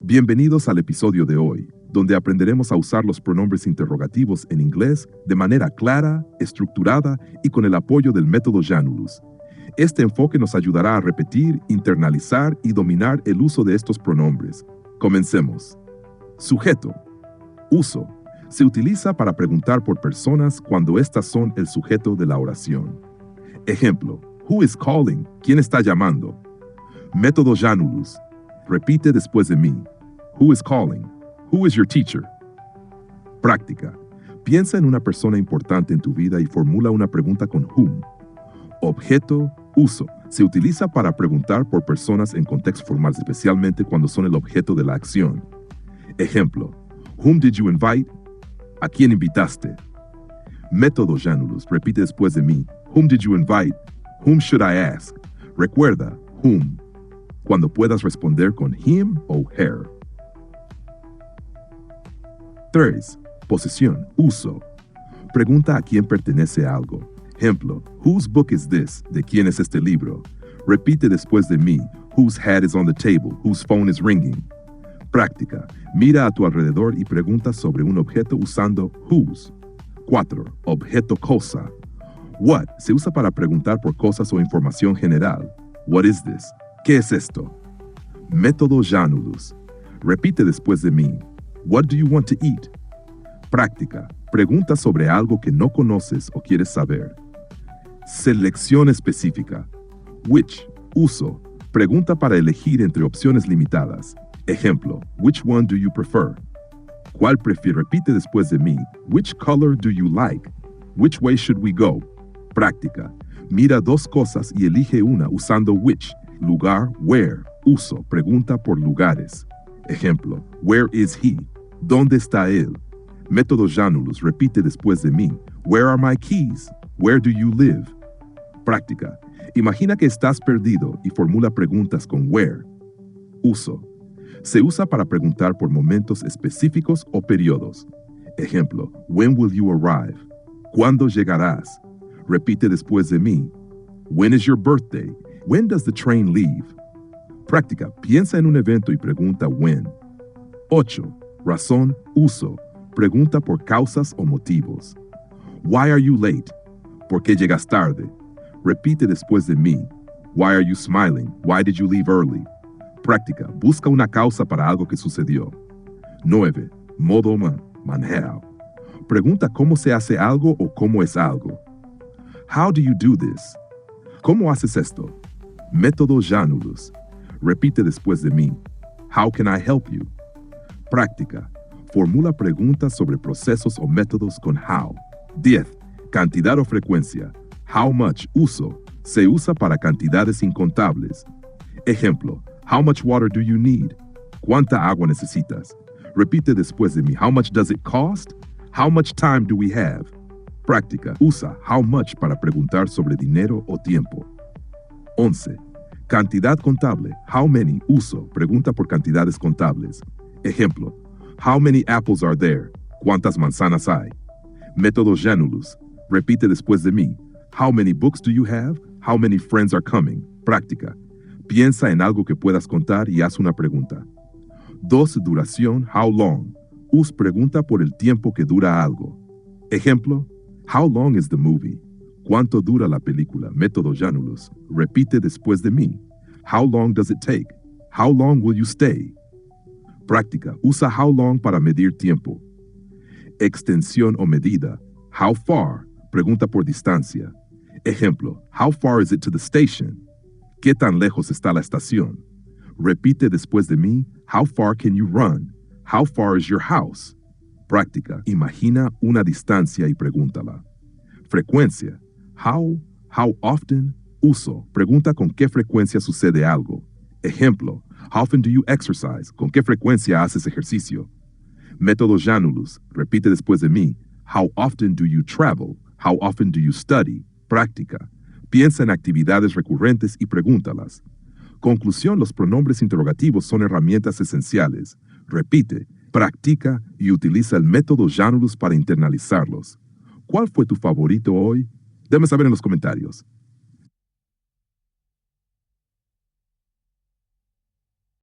Bienvenidos al episodio de hoy, donde aprenderemos a usar los pronombres interrogativos en inglés de manera clara, estructurada y con el apoyo del método Janulus. Este enfoque nos ayudará a repetir, internalizar y dominar el uso de estos pronombres. Comencemos. Sujeto. Uso. Se utiliza para preguntar por personas cuando éstas son el sujeto de la oración. Ejemplo. Who is calling? ¿Quién está llamando? Método Janulus. Repite después de mí. Who is calling? Who is your teacher? Práctica. Piensa en una persona importante en tu vida y formula una pregunta con whom. Objeto, uso. Se utiliza para preguntar por personas en contexto formal, especialmente cuando son el objeto de la acción. Ejemplo. Whom did you invite? ¿A quién invitaste? Método Janulus. Repite después de mí. Whom did you invite? Whom should I ask? Recuerda, whom. Cuando puedas responder con him o her. 3. Posesión, uso. Pregunta a quién pertenece algo. Ejemplo, whose book is this? ¿De quién es este libro? Repite después de mí. Whose hat is on the table? Whose phone is ringing? Práctica. Mira a tu alrededor y pregunta sobre un objeto usando whose. 4. Objeto cosa. What se usa para preguntar por cosas o información general. What is this? ¿Qué es esto? Método Janulus. Repite después de mí. What do you want to eat? Práctica. Pregunta sobre algo que no conoces o quieres saber. Selección específica. Which. Uso. Pregunta para elegir entre opciones limitadas. Ejemplo. Which one do you prefer? ¿Cuál prefieres? Repite después de mí. Which color do you like? Which way should we go? Práctica. Mira dos cosas y elige una usando which. Lugar, where. Uso. Pregunta por lugares. Ejemplo. Where is he? ¿Dónde está él? Método Janulus. Repite después de mí. Where are my keys? Where do you live? Práctica. Imagina que estás perdido y formula preguntas con where. Uso. Se usa para preguntar por momentos específicos o periodos. Ejemplo. When will you arrive? ¿Cuándo llegarás? Repite después de mí. When is your birthday? When does the train leave? Práctica. Piensa en un evento y pregunta when. 8. Razón, uso. Pregunta por causas o motivos. Why are you late? ¿Por qué llegas tarde? Repite después de mí. Why are you smiling? Why did you leave early? Práctica. Busca una causa para algo que sucedió. 9. Modo manera. Pregunta cómo se hace algo o cómo es algo. How do you do this? ¿Cómo haces esto? Método Janulus. Repite después de mí. How can I help you? Práctica. Formula preguntas sobre procesos o métodos con how. 10. Cantidad o frecuencia. How much, uso. Se usa para cantidades incontables. Ejemplo. How much water do you need? ¿Cuánta agua necesitas? Repite después de mí. How much does it cost? How much time do we have? Práctica. Usa how much para preguntar sobre dinero o tiempo. 11. Cantidad contable. How many, uso. Pregunta por cantidades contables. Ejemplo. How many apples are there? ¿Cuántas manzanas hay? Método Janulus. Repite después de mí. How many books do you have? How many friends are coming? Práctica. Piensa en algo que puedas contar y haz una pregunta. 2. Duración. How long? Pregunta por el tiempo que dura algo. Ejemplo. How long is the movie? ¿Cuánto dura la película? Método Janulus. Repite después de mí. How long does it take? How long will you stay? Práctica. Usa how long para medir tiempo. Extensión o medida. How far? Pregunta por distancia. Ejemplo. How far is it to the station? ¿Qué tan lejos está la estación? Repite después de mí. How far can you run? How far is your house? Práctica. Imagina una distancia y pregúntala. Frecuencia. How often? Uso. Pregunta con qué frecuencia sucede algo. Ejemplo. How often do you exercise? ¿Con qué frecuencia haces ejercicio? Método Janulus. Repite después de mí. How often do you travel? How often do you study? Práctica. Piensa en actividades recurrentes y pregúntalas. Conclusión, los pronombres interrogativos son herramientas esenciales. Repite, practica y utiliza el método Janulus para internalizarlos. ¿Cuál fue tu favorito hoy? Déjame saber en los comentarios.